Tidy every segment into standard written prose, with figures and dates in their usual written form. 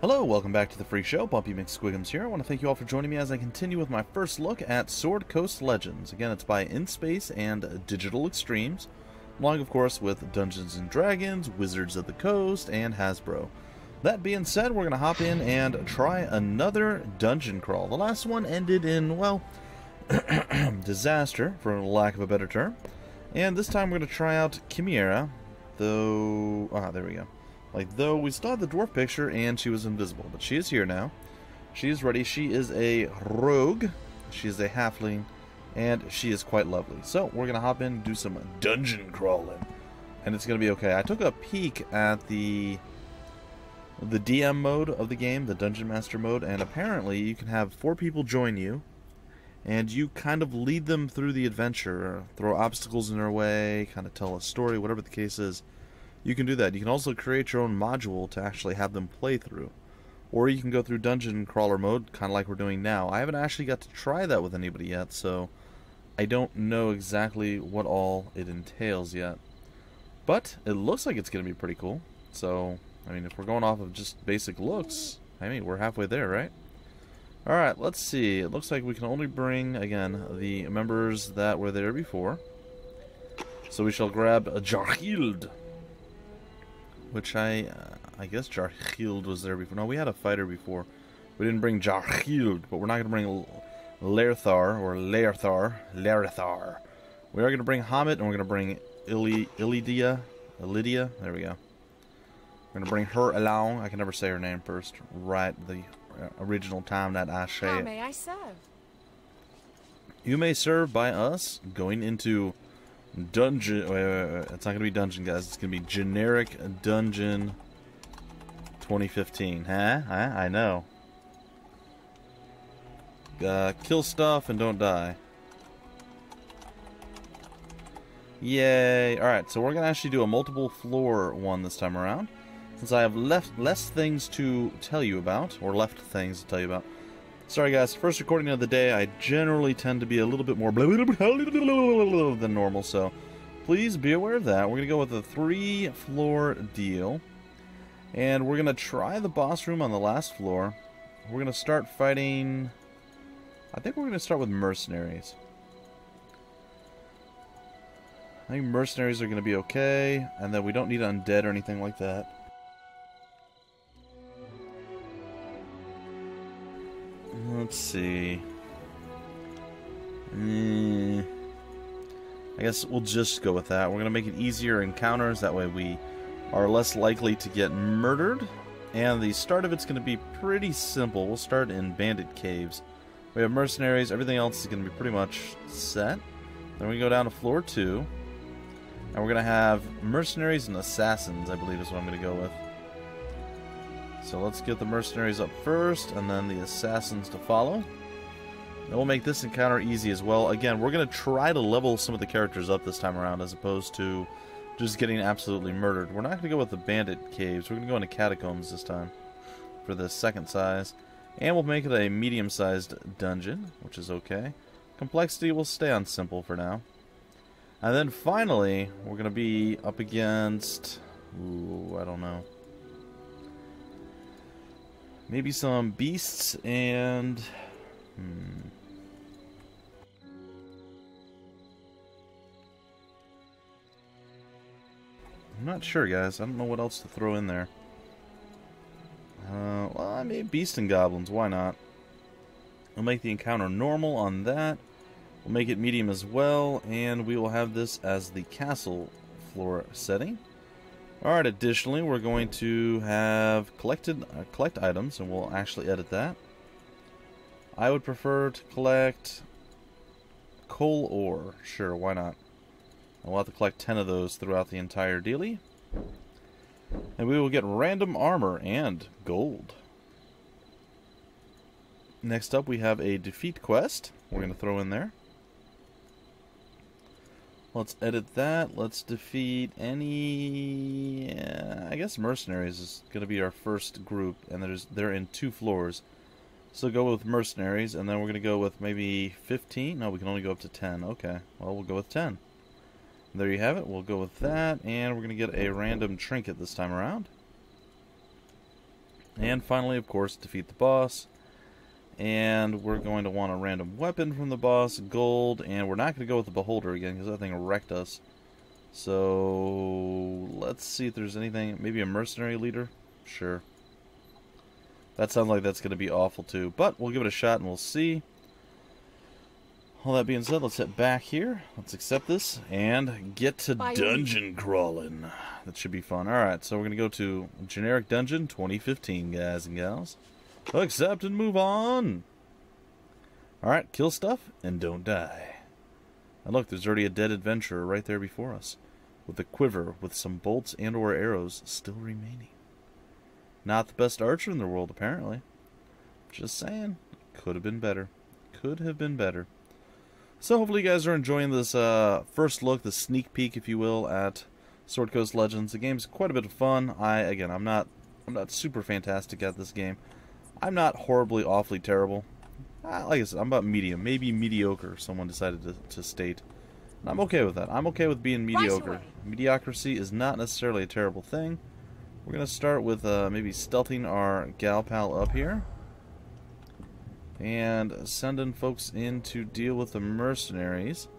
Hello, welcome back to the free show. Bumpy McSquigums here. I want to thank you all for joining me as I continue with my first look at Sword Coast Legends. Again, it's by InSpace and Digital Extremes, along, of course, with Dungeons & Dragons, Wizards of the Coast, and Hasbro. That being said, we're going to hop in and try another dungeon crawl. The last one ended in, well, disaster, for lack of a better term. And this time we're going to try out Kimmiara, though... there we go. Though we still had the dwarf picture and she was invisible, but she is here now. She is ready. She is a rogue. She is a halfling, and she is quite lovely. So we're gonna hop in and do some dungeon crawling, and it's gonna be okay. I took a peek at the DM mode of the game, the Dungeon Master mode, and apparently you can have 4 people join you, and you kind of lead them through the adventure, throw obstacles in their way, kind of tell a story, whatever the case is. You can do that. You can also create your own module to actually have them play through. Or you can go through dungeon crawler mode, kind of like we're doing now. I haven't actually got to try that with anybody yet, so I don't know exactly what all it entails yet. But it looks like it's going to be pretty cool. So, I mean, if we're going off of just basic looks, I mean, we're halfway there, right? Alright, let's see. It looks like we can only bring, again, the members that were there before. So we shall grab a Jarhild, which I guess Jarhild was there before. No, we had a fighter before. We didn't bring Jarhild, but we're not going to bring Lerthar, or Lerthar. We are going to bring Hamid, and we're going to bring Ilidia. There we go. We're going to bring her along. I can never say her name first. Right, the original time that I say it. How may I serve? You may serve by us going into dungeon. Wait, it's not gonna be dungeon, guys. It's gonna be generic dungeon 2015. Huh? I know. Kill stuff and don't die. Yay! All right, so we're gonna actually do a multiple floor one this time around, since I have less things to tell you about, or left things to tell you about. Sorry guys, first recording of the day. I generally tend to be a little bit more than normal, so please be aware of that. We're going to go with a 3-floor deal, and we're going to try the boss room on the last floor. We're going to start fighting... I think we're going to start with mercenaries. I think mercenaries are going to be okay, and then we don't need undead or anything like that. Let's see. I guess we'll just go with that. We're going to make it easier encounters. That way we are less likely to get murdered. And the start of it's going to be pretty simple. We'll start in bandit caves. We have mercenaries. Everything else is going to be pretty much set. Then we go down to floor 2. And we're going to have mercenaries and assassins, I believe is what I'm going to go with. So let's get the mercenaries up first, and then the assassins to follow. And we'll make this encounter easy as well. Again, we're going to try to level some of the characters up this time around, as opposed to just getting absolutely murdered. We're not going to go with the bandit caves. We're going to go into catacombs this time for the second size. And we'll make it a medium-sized dungeon, which is okay. Complexity will stay on simple for now. And then finally, we're going to be up against... Ooh, I don't know. Maybe some beasts and... I'm not sure, guys. I don't know what else to throw in there. Well, I made beasts and goblins. Why not? We'll make the encounter normal on that. We'll make it medium as well. And we will have this as the castle floor setting. Alright, additionally, we're going to have collect items, and we'll actually edit that. I would prefer to collect coal ore. Sure, why not? We'll have to collect 10 of those throughout the entire dealie. And we will get random armor and gold. Next up, we have a defeat quest we're going to throw in there. Let's edit that. Let's defeat any... I guess mercenaries is going to be our first group, and they're in 2 floors. So go with mercenaries, and then we're going to go with maybe 15? No, we can only go up to 10. Okay, well, we'll go with 10. There you have it. We'll go with that, and we're going to get a random trinket this time around. And finally, of course, defeat the boss. And we're going to want a random weapon from the boss, gold, and we're not going to go with the beholder again because that thing wrecked us. So let's see if there's anything, maybe a mercenary leader? Sure. That sounds like that's going to be awful too, but we'll give it a shot and we'll see. All that being said, let's head back here. Let's accept this and get to dungeon crawling. That should be fun. Alright, so we're going to go to Generic Dungeon 2015, guys and gals. Accept and move on. Alright, kill stuff and don't die. And look, there's already a dead adventurer right there before us, with a quiver with some bolts and or arrows still remaining. Not the best archer in the world, apparently. Just saying. Could have been better. Could have been better. So hopefully you guys are enjoying this first look, the sneak peek, if you will, at Sword Coast Legends. The game's quite a bit of fun. I'm not super fantastic at this game. I'm not horribly, awfully terrible. Like I said, I'm about medium, maybe mediocre, someone decided to state. And I'm okay with that. I'm okay with being mediocre. Mediocrity is not necessarily a terrible thing. We're going to start with maybe stealthing our gal pal up here. And sending folks in to deal with the mercenaries.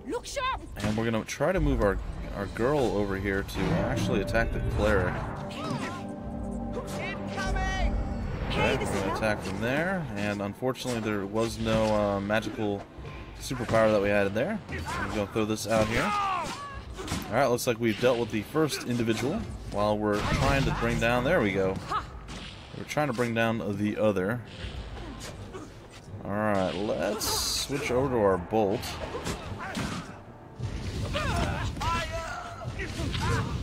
Look sharp. And we're going to try to move our girl over here to actually attack the cleric. Okay, we're going to attack from there, and unfortunately there was no magical superpower that we had in there. I'm going to throw this out here. Alright, looks like we've dealt with the first individual while we're trying to bring down, there we go. We're trying to bring down the other. Alright, let's switch over to our bolt.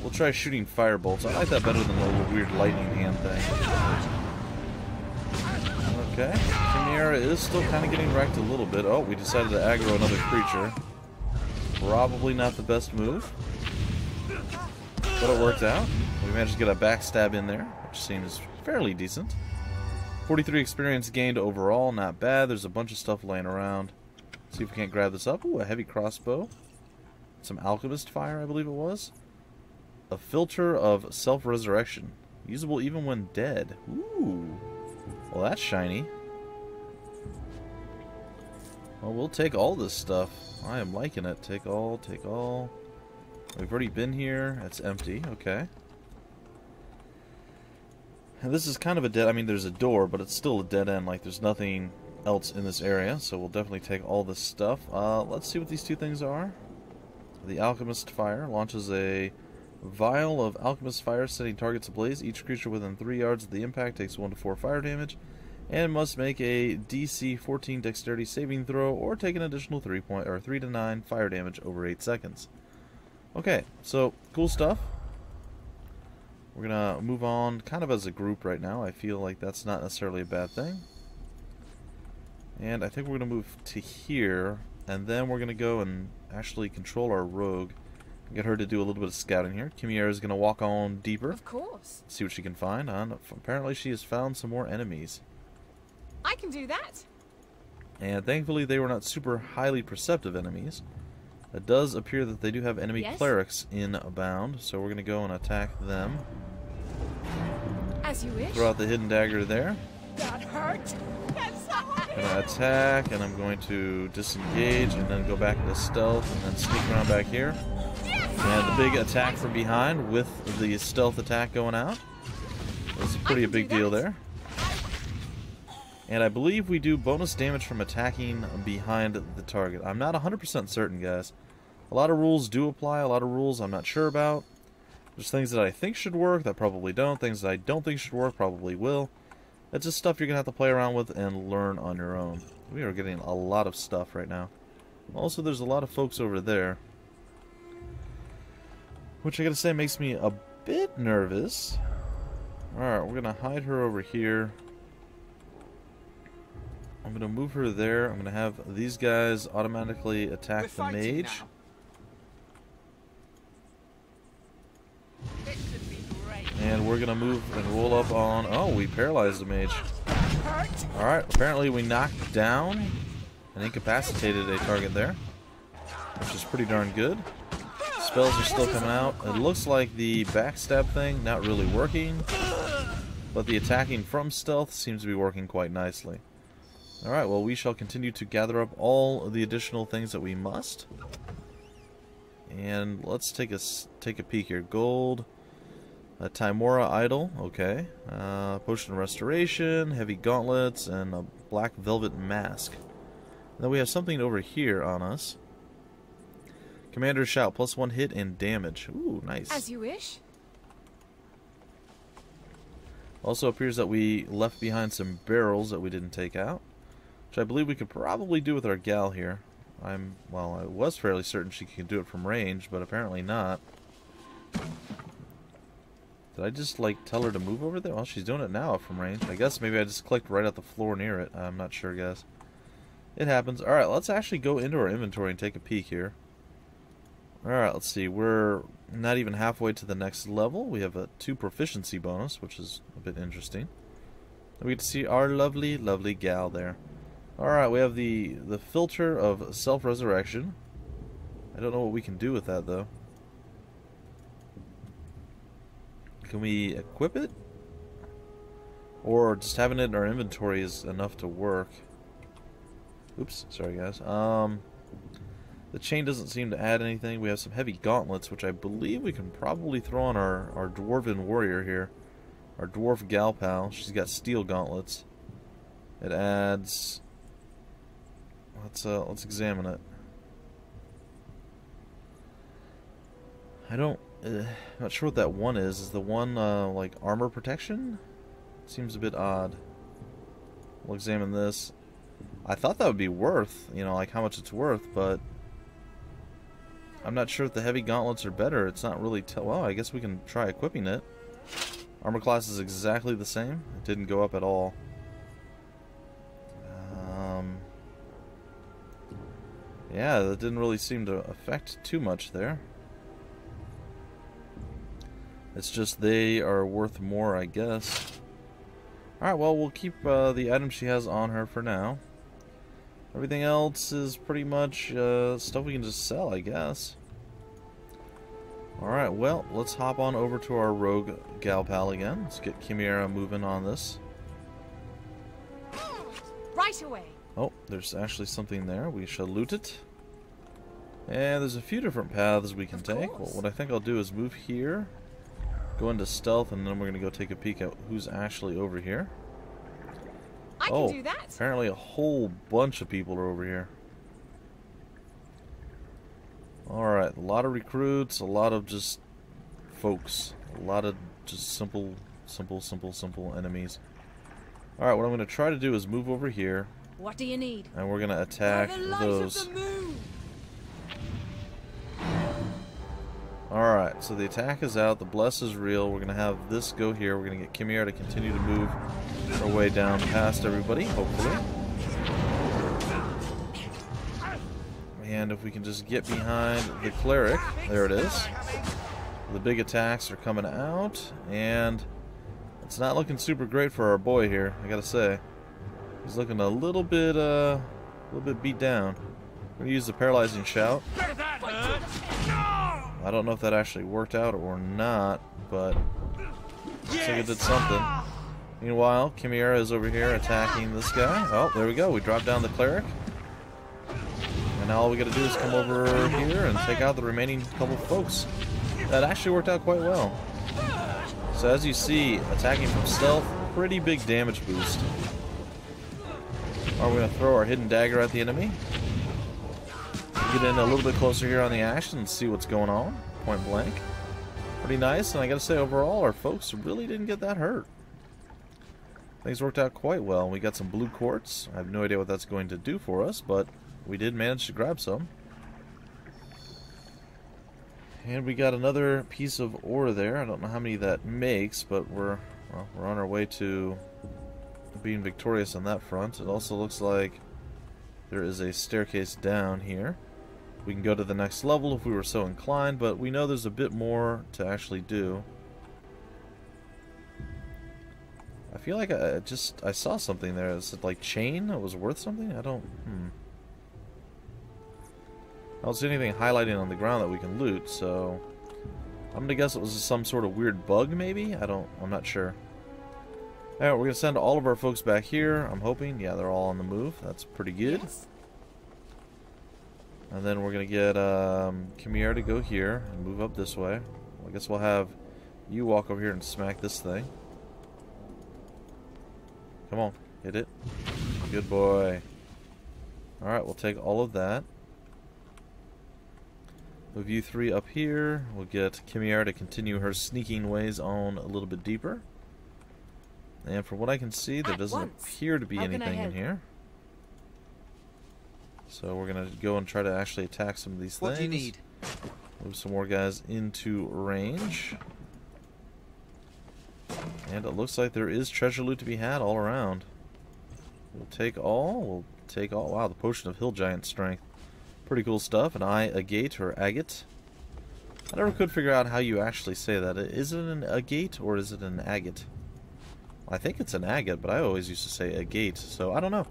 We'll try shooting fire bolts. I like that better than the little weird lightning hand thing. Okay, Kimmiara is still kind of getting wrecked a little bit. Oh, we decided to aggro another creature. Probably not the best move, but it worked out. We managed to get a backstab in there, which seems fairly decent. 43 experience gained overall, not bad. There's a bunch of stuff laying around. See if we can't grab this up. Ooh, a heavy crossbow. Some alchemist fire, I believe it was. A filter of self-resurrection. Usable even when dead. Ooh. Well, that's shiny. Well, we'll take all this stuff. I am liking it. Take all, take all. We've already been here. It's empty. Okay. And this is kind of a dead... I mean, there's a door, but it's still a dead end. Like, there's nothing else in this area. So we'll definitely take all this stuff. Let's see what these two things are. The Alchemist Fire launches a vial of Alchemist Fire, setting targets ablaze. Each creature within 3 yards of the impact takes 1 to 4 fire damage, and must make a DC 14 Dexterity saving throw, or take an additional 3 to 9 fire damage over 8 seconds. Okay, so cool stuff. We're gonna move on, kind of as a group right now. I feel like that's not necessarily a bad thing. And I think we're gonna move to here, and then we're gonna go and actually control our rogue. Get her to do a little bit of scouting here. Kimmiara is going to walk on deeper. Of course. See what she can find. Apparently she has found some more enemies. I can do that. And thankfully they were not super highly perceptive enemies. It does appear that they do have enemy clerics inbound, so we're going to go and attack them. As you wish. Throw out the hidden dagger there. That hurt. I'm going to attack, and I'm going to disengage, and then go back into stealth, and then sneak around back here. And the big attack from behind with the stealth attack going out. That's a big deal there. And I believe we do bonus damage from attacking behind the target. I'm not 100% certain, guys. A lot of rules do apply, a lot of rules I'm not sure about. There's things that I think should work that probably don't. Things that I don't think should work probably will. It's just stuff you're going to have to play around with and learn on your own. We are getting a lot of stuff right now. Also, there's a lot of folks over there, which I gotta say makes me a bit nervous. Alright, we're gonna hide her over here. I'm gonna move her there. I'm gonna have these guys automatically attack the mage. And we're gonna move and roll up on... Oh, we paralyzed the mage. Alright, apparently we knocked down and incapacitated a target there, which is pretty darn good. Spells are still coming out. It looks like the backstab thing not really working. but the attacking from stealth seems to be working quite nicely. Alright, well, we shall continue to gather up all of the additional things that we must. And let's take a peek here. Gold, a Timora idol, okay. Potion of restoration, heavy gauntlets, and a black velvet mask. And then we have something over here on us. Commander's shout, +1 hit and damage. Ooh, nice. As you wish. Also appears that we left behind some barrels that we didn't take out, which I believe we could probably do with our gal here. Well, I was fairly certain she could do it from range, but apparently not. Did I just, like, tell her to move over there? Well, she's doing it now from range. I guess maybe I just clicked right at the floor near it. I'm not sure, guys. It happens. Alright, let's actually go into our inventory and take a peek here. Alright, let's see. We're not even halfway to the next level. We have a 2 proficiency bonus, which is a bit interesting. And we get to see our lovely, lovely gal there. Alright, we have the filter of self-resurrection. I don't know what we can do with that, though. Can we equip it? Or just having it in our inventory is enough to work. Oops, sorry guys. The chain doesn't seem to add anything. We have some heavy gauntlets, which I believe we can probably throw on our dwarven warrior here. Our dwarf gal pal. She's got steel gauntlets. It adds... Let's examine it. I'm not sure what that one is. Is the one like armor protection? Seems a bit odd. We'll examine this. I thought that would be worth, you know, like how much it's worth, but I'm not sure if the heavy gauntlets are better. It's not really well, I guess we can try equipping it. Armor class is exactly the same. It didn't go up at all. Yeah, that didn't really seem to affect too much there. It's just they are worth more, I guess. Alright, well, we'll keep the item she has on her for now. Everything else is pretty much stuff we can just sell, I guess. Alright, well, let's hop on over to our rogue gal pal again. Let's get Kimmiara moving on this. Right away. Oh, there's actually something there. We shall loot it. And there's a few different paths we can take. Well, what I think I'll do is move here, go into stealth, and then we're going to go take a peek at who's actually over here. I can do that. Apparently a whole bunch of people are over here. Alright, a lot of recruits, a lot of just folks. A lot of just simple enemies. Alright, what I'm going to try to do is move over here. What do you need? And we're going to attack those. Alright, so the attack is out, the bless is real. We're going to have this go here. We're going to get Kimmiara to continue to move her way down past everybody, hopefully. And if we can just get behind the cleric, there it is. The big attacks are coming out, and it's not looking super great for our boy here, I gotta say. He's looking a little bit beat down. We're gonna use the paralyzing shout. I don't know if that actually worked out or not, but looks like it did something. Meanwhile, Kimmiara is over here attacking this guy. Oh, there we go. We dropped down the cleric. And now all we gotta do is come over here and take out the remaining couple folks. That actually worked out quite well. So as you see, attacking from stealth, pretty big damage boost. Alright, we're gonna throw our hidden dagger at the enemy. Get in a little bit closer here on the action and see what's going on. Point blank. Pretty nice, and I gotta say overall our folks really didn't get that hurt. Things worked out quite well. We got some blue quartz. I have no idea what that's going to do for us, but we did manage to grab some. And we got another piece of ore there. I don't know how many that makes, but we're on our way to being victorious on that front. It also looks like there is a staircase down here. We can go to the next level if we were so inclined, but we know there's a bit more to actually do. I feel like I saw something there. Is it like chain that was worth something? I don't see anything highlighting on the ground that we can loot, so I'm gonna guess it was some sort of weird bug maybe? I'm not sure. Alright, we're going to send all of our folks back here, I'm hoping. Yeah, they're all on the move. That's pretty good. Yes. And then we're going to get Kimmiara to go here and move up this way. I guess we'll have you walk over here and smack this thing. Come on, hit it. Good boy. Alright, we'll take all of that. Move you three up here. We'll get Kimmiara to continue her sneaking ways on a little bit deeper. And from what I can see, there doesn't appear to be anything in here. So we're going to go and try to actually attack some of these things. What do you need? Move some more guys into range. And it looks like there is treasure loot to be had all around. We'll take all. We'll take all. Wow, the potion of hill giant strength. Pretty cool stuff. An agate or agate. I never could figure out how you actually say that. Is it an agate or is it an agate? I think it's an agate, but I always used to say agate, so I don't know.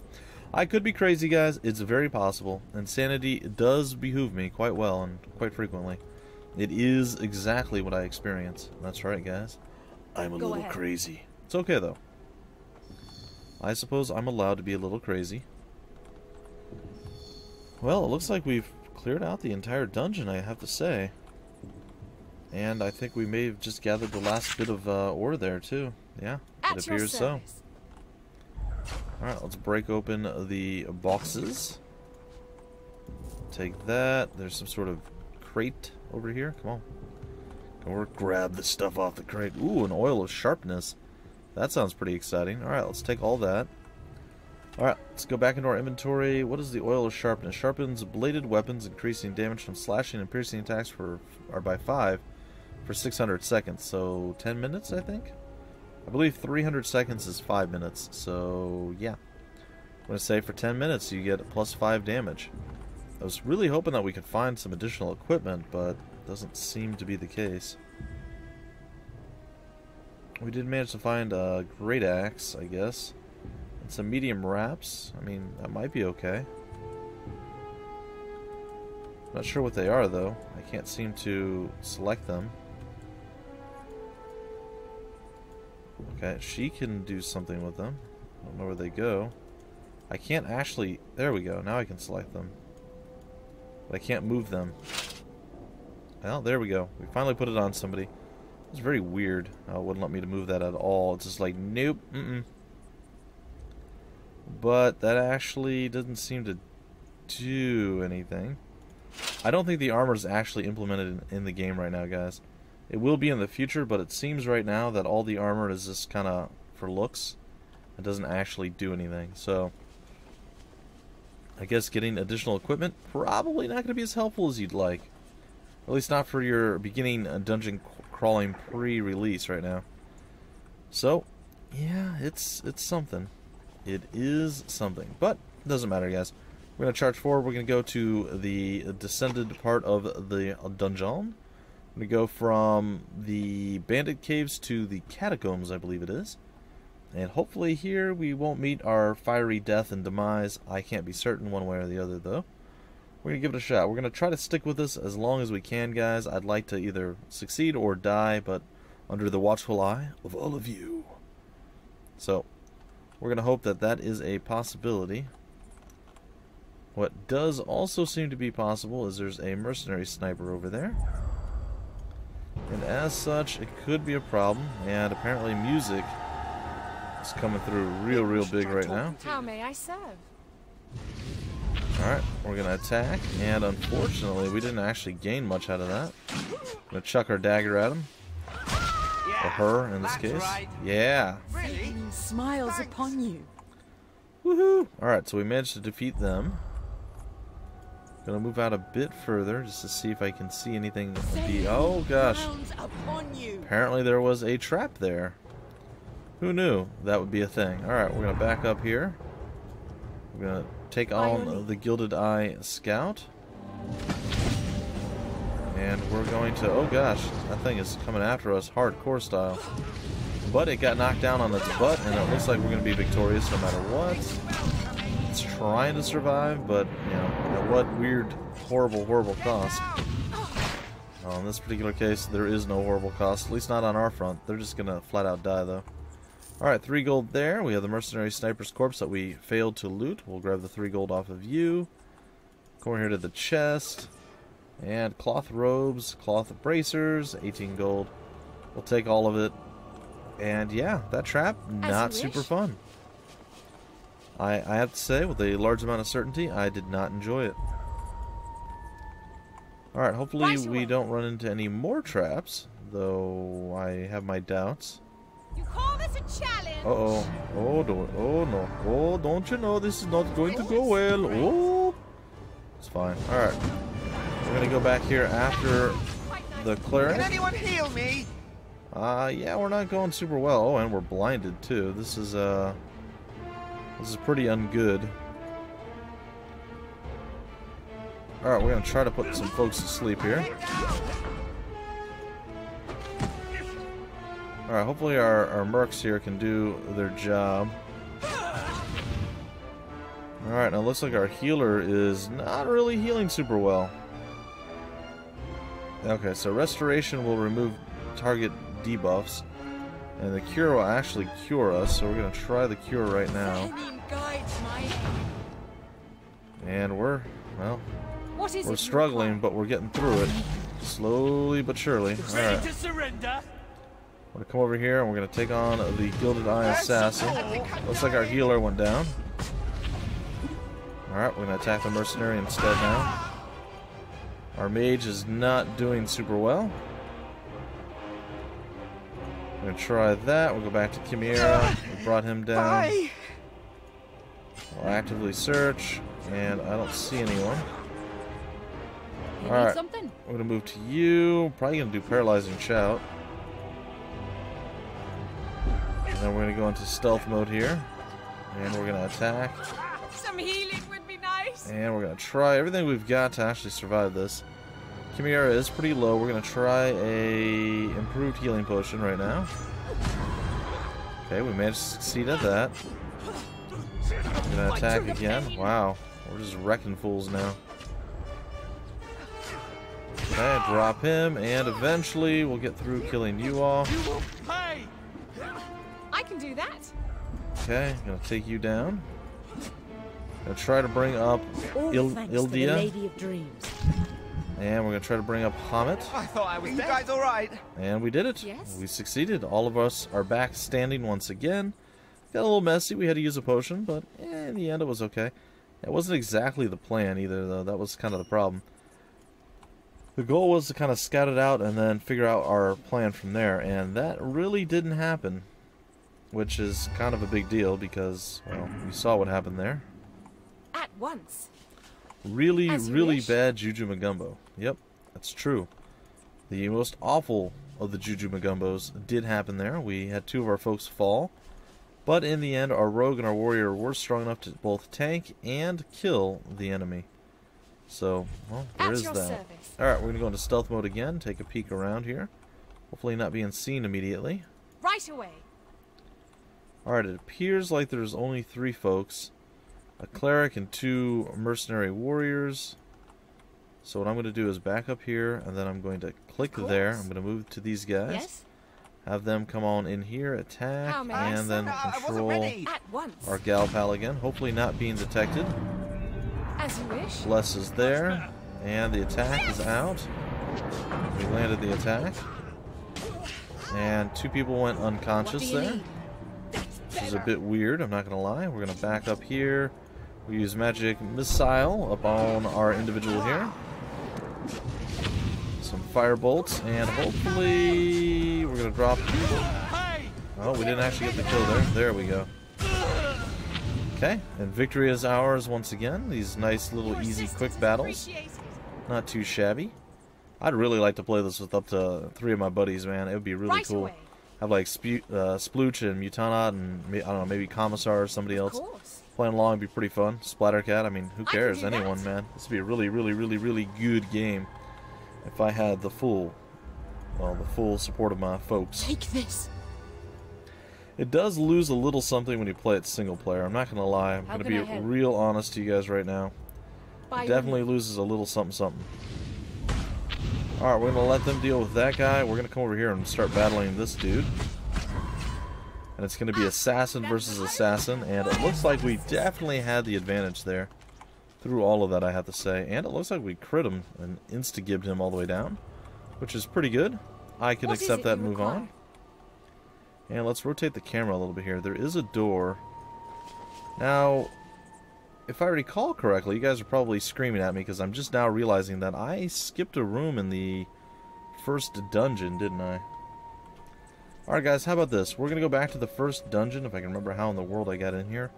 I could be crazy, guys. It's very possible. Insanity does behoove me quite well and quite frequently. It is exactly what I experience. That's right, guys. I'm a little crazy. It's okay, though. I suppose I'm allowed to be a little crazy. Well, it looks like we've cleared out the entire dungeon, I have to say. And I think we may have just gathered the last bit of ore there, too. Yeah, it appears so. Alright, let's break open the boxes. Take that. There's some sort of crate over here. Come on. Go grab the stuff off the crate. Ooh, an oil of sharpness. That sounds pretty exciting. Alright, let's take all that. Alright, let's go back into our inventory. What is the oil of sharpness? Sharpens bladed weapons, increasing damage from slashing and piercing attacks by 5 for 600 seconds. So 10 minutes, I think? I believe 300 seconds is 5 minutes, so yeah. I'm going to say for 10 minutes you get plus 5 damage. I was really hoping that we could find some additional equipment, but it doesn't seem to be the case. We did manage to find a great axe, I guess. And some medium wraps. I mean, that might be okay. Not sure what they are, though. I can't seem to select them. Okay, she can do something with them. I don't know where they go. I can't actually... There we go. Now I can select them. But I can't move them. Well, there we go. We finally put it on somebody. It's very weird. It wouldn't let me to move that at all. It's just like, nope. But that actually doesn't seem to do anything. I don't think the armor is actually implemented in the game right now, guys. It will be in the future, but it seems right now that all the armor is just kind of for looks. It doesn't actually do anything. So, I guess getting additional equipment probably not going to be as helpful as you'd like. At least not for your beginning dungeon crawling pre-release right now. So, yeah, it's something. It is something. But, it doesn't matter, guys. We're going to charge forward. We're going to go to the descended part of the dungeon. We go from the bandit caves to the catacombs, I believe it is. And hopefully here we won't meet our fiery death and demise. I can't be certain one way or the other, though. We're going to give it a shot. We're going to try to stick with this as long as we can, guys. I'd like to either succeed or die, but under the watchful eye of all of you. So, we're going to hope that that is a possibility. What does also seem to be possible is there's a mercenary sniper over there. And as such, it could be a problem, and apparently music is coming through real big right now. How may I serve? Alright, we're going to attack, and unfortunately we didn't actually gain much out of that. Going to chuck our dagger at him. Or her, in this case. Right. Yeah. Satan smiles upon you. Woohoo! Alright, so we managed to defeat them. Gonna move out a bit further just to see if I can see anything. Oh gosh. Apparently there was a trap there. Who knew that would be a thing? Alright, we're gonna back up here. We're gonna take on the Gilded Eye Scout. And we're going to... Oh gosh, that thing is coming after us hardcore style. But it got knocked down on its butt, and it looks like we're gonna be victorious no matter what. It's trying to survive, but, you know, at what weird, horrible cost. In this particular case, there is no horrible cost, at least not on our front. They're just gonna flat out die, though. Alright, 3 gold there. We have the mercenary sniper's corpse that we failed to loot. We'll grab the 3 gold off of you. Come over here to the chest. And cloth robes, cloth bracers, 18 gold. We'll take all of it. And yeah, that trap, not super fun. I have to say, with a large amount of certainty, I did not enjoy it. Alright, hopefully we don't run into any more traps, though I have my doubts. You call this a challenge? Uh-oh. Oh, no. Oh, don't you know this is not going to go well. Oh. It's fine. Alright. We're going to go back here after the cleric. Can anyone heal me? Yeah, we're not going super well. Oh, and we're blinded, too. This is pretty ungood. Alright, we're going to try to put some folks to sleep here. Alright, hopefully our mercs here can do their job. Alright, now it looks like our healer is not really healing super well. Okay, so restoration will remove target debuffs, and the cure will actually cure us, so we're going to try the cure right now. And we're struggling, but we're getting through it. Slowly but surely. Alright. We're going to come over here and we're going to take on the Gilded Eye Assassin. Looks like our healer went down. Alright, we're going to attack the mercenary instead now. Our mage is not doing super well. We're going to try that. We'll go back to Kimmiara. We brought him down. We'll actively search, and I don't see anyone. Alright, we're going to move to you. Probably going to do Paralyzing Shout. And then we're going to go into stealth mode here. And we're going to attack. Some healing would be nice. And we're going to try everything we've got to actually survive this. Kimmiara is pretty low. We're going to try a improved healing potion right now. Okay, we managed to succeed at that. We're going to attack again. Wow, we're just wrecking fools now. Okay, drop him, and eventually we'll get through killing you all. I can do that. Okay, gonna take you down. Gonna try to bring up Ildia. Lady of Dreams. And we're gonna try to bring up Hamet. I thought I was dead. You guys alright? And we did it. Yes. We succeeded. All of us are back standing once again. Got a little messy. We had to use a potion, but in the end it was okay. It wasn't exactly the plan either, though. That was kind of the problem. The goal was to kind of scout it out and then figure out our plan from there, and that really didn't happen. Which is kind of a big deal because, well, you saw what happened there. At once. Really bad Juju Magumbo. Yep, that's true. The most awful of the Juju Magumbos did happen there. We had 2 of our folks fall. But in the end, our rogue and our warrior were strong enough to both tank and kill the enemy. So, well, there is that. Alright, we're going to go into stealth mode again, take a peek around here. Hopefully not being seen immediately. Right away. Alright, it appears like there's only 3 folks. A cleric and 2 mercenary warriors. So what I'm going to do is back up here, and then I'm going to click there. I'm going to move to these guys. Yes. Have them come on in here, attack, and then control our gal pal again. Hopefully not being detected. As you wish. Bless is there. And the attack is out. We landed the attack. And 2 people went unconscious there. Which is a bit weird, I'm not going to lie. We're going to back up here. We use magic missile upon our individual here. Some fire bolts, and hopefully we're going to drop... Oh, we didn't actually get the kill there. There we go. Okay, and victory is ours once again. These nice little easy quick battles. Not too shabby. I'd really like to play this with up to 3 of my buddies, man. It would be really cool. Have like Splooch and Mutanot and, I don't know, maybe Commissar or somebody else. Playing along would be pretty fun. Splattercat, I mean, who cares? Anyone, man. This would be a really good game if I had the full support of my folks. Take this. It does lose a little something when you play it single player. I'm not going to lie. I'm going to be real honest to you guys right now. It definitely loses a little something. Alright, we're going to let them deal with that guy. We're going to come over here and start battling this dude. And it's going to be assassin versus assassin, and it looks like we definitely had the advantage there. Through all of that, I have to say. And it looks like we crit him and insta-gibbed him all the way down, which is pretty good. I can accept that and move on. And let's rotate the camera a little bit here. There is a door. Now, if I recall correctly, you guys are probably screaming at me because I'm just now realizing that I skipped a room in the first dungeon, didn't I? Alright guys, how about this? We're going to go back to the first dungeon, if I can remember how in the world I got in here.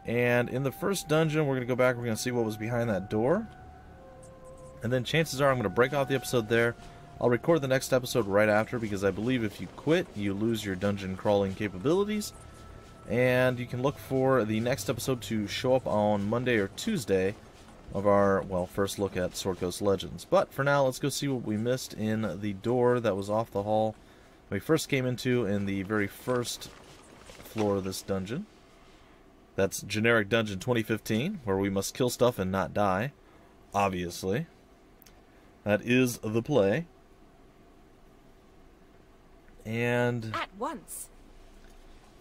And in the first dungeon, we're going to go back, we're going to see what was behind that door. And then chances are I'm going to break off the episode there. I'll record the next episode right after, because I believe if you quit, you lose your dungeon crawling capabilities. And you can look for the next episode to show up on Monday or Tuesday of our, well, first look at Sword Coast Legends. But for now, let's go see what we missed in the door that was off the hall we first came into in the very first floor of this dungeon. That's Generic Dungeon 2015, where we must kill stuff and not die. Obviously. That is the play. And At once.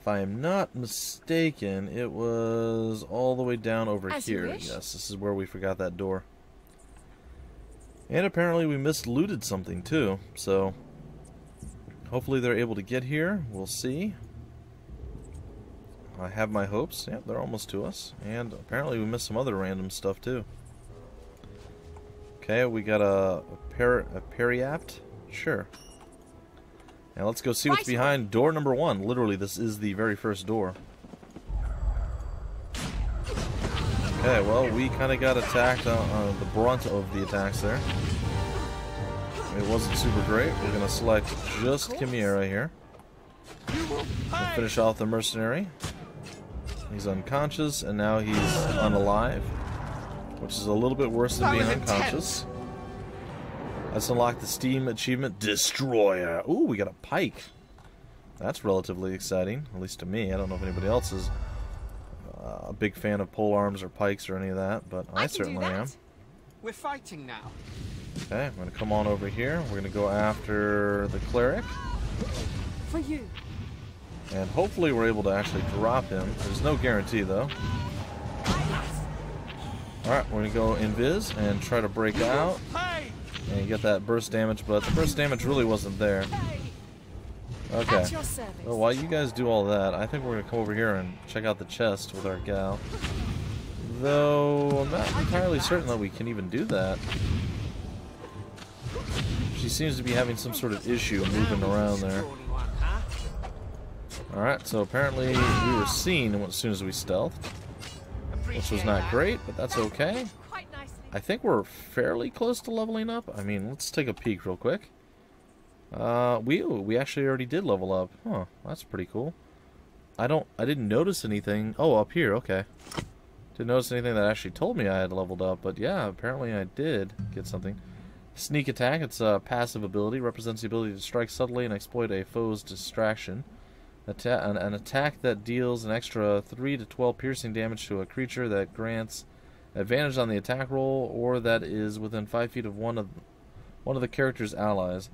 if I am not mistaken, it was all the way down over here. Yes, this is where we forgot that door. And apparently we mislooted something too, so hopefully they're able to get here. We'll see. I have my hopes. Yep, they're almost to us. And apparently we missed some other random stuff too. Okay, we got a periapt. Sure. Now let's go see what's behind door number 1. Literally, this is the very first door. Okay, well, we kind of got attacked on the brunt of the attacks there. It wasn't super great. We're going to select just Kimmiara here. We'll finish off the mercenary. He's unconscious, and now he's unalive, which is a little bit worse than being unconscious. Let's unlock the Steam achievement, Destroyer. Ooh, we got a pike. That's relatively exciting, at least to me. I don't know if anybody else is a big fan of polearms or pikes or any of that, but I certainly am. We're fighting now. Okay, I'm going to come on over here. We're going to go after the cleric. For you. And hopefully we're able to actually drop him. There's no guarantee, though. Alright, we're going to go invis and try to break out. And get that burst damage, but the burst damage really wasn't there. Okay. Well, while you guys do all that, I think we're going to come over here and check out the chest with our gal. Though, I'm not entirely certain that we can even do that. She seems to be having some sort of issue moving around there. Alright, so apparently we were seen as soon as we stealthed, which was not great, but that's okay. I think we're fairly close to leveling up. I mean, let's take a peek real quick. We actually already did level up. Huh, that's pretty cool. I didn't notice anything. Oh, up here, okay. Didn't notice anything that actually told me I had leveled up, but yeah, apparently I did get something. Sneak attack, it's a passive ability, represents the ability to strike subtly and exploit a foe's distraction. An attack that deals an extra 3 to 12 piercing damage to a creature that grants advantage on the attack roll, or that is within 5 feet of one of the character's allies.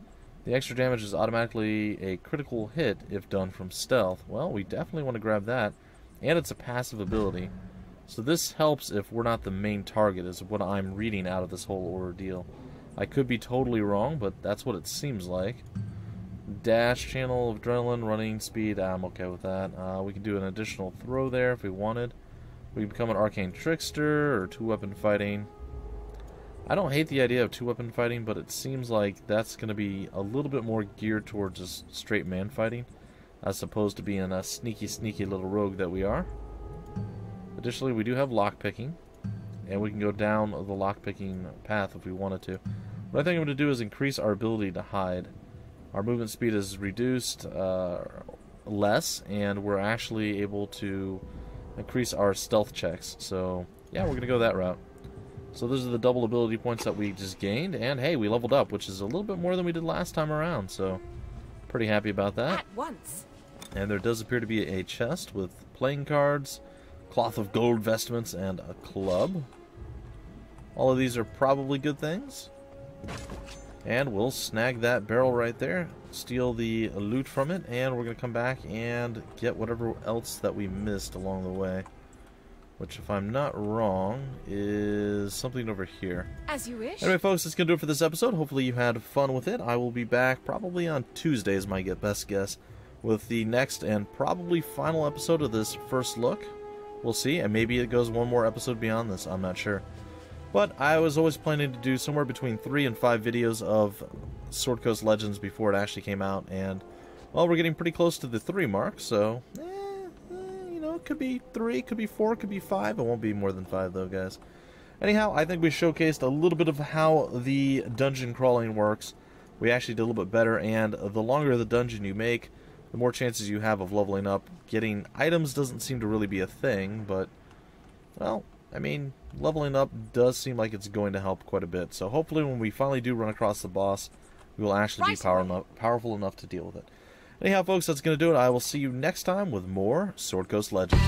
The extra damage is automatically a critical hit if done from stealth. Well, we definitely want to grab that, and it's a passive ability. So this helps if we're not the main target, is what I'm reading out of this whole ordeal. I could be totally wrong, but that's what it seems like. Dash, channel of adrenaline, running speed, I'm okay with that. We can do an additional throw there if we wanted. We can become an arcane trickster or 2-weapon fighting. I don't hate the idea of 2-weapon fighting, but it seems like that's going to be a little bit more geared towards just straight man fighting, as opposed to being a sneaky little rogue that we are. Additionally, we do have lockpicking, and we can go down the lockpicking path if we wanted to. What I think I'm going to do is increase our ability to hide. Our movement speed is reduced less, and we're actually able to increase our stealth checks. So, yeah, we're going to go that route. So those are the double ability points that we just gained, and hey, we leveled up, which is a little bit more than we did last time around, so pretty happy about that. At once. And there does appear to be a chest with playing cards, cloth of gold vestments, and a club. All of these are probably good things. And we'll snag that barrel right there, steal the loot from it, and we're going to come back and get whatever else that we missed along the way. Which, if I'm not wrong, is something over here. As you wish. Anyway, folks, that's going to do it for this episode. Hopefully you had fun with it. I will be back probably on Tuesday, is my best guess, with the next and probably final episode of this first look. We'll see, and maybe it goes one more episode beyond this. I'm not sure. But I was always planning to do somewhere between 3 and 5 videos of Sword Coast Legends before it actually came out, and, well, we're getting pretty close to the 3 mark, so... you know, it could be 3, could be 4, could be 5. It won't be more than 5, though, guys. Anyhow, I think we showcased a little bit of how the dungeon crawling works. We actually did a little bit better, and the longer the dungeon you make, the more chances you have of leveling up. Getting items doesn't seem to really be a thing, but, well, I mean, leveling up does seem like it's going to help quite a bit. So hopefully when we finally do run across the boss, we will actually be powerful enough to deal with it. Anyhow, folks, that's going to do it. I will see you next time with more Sword Coast Legends.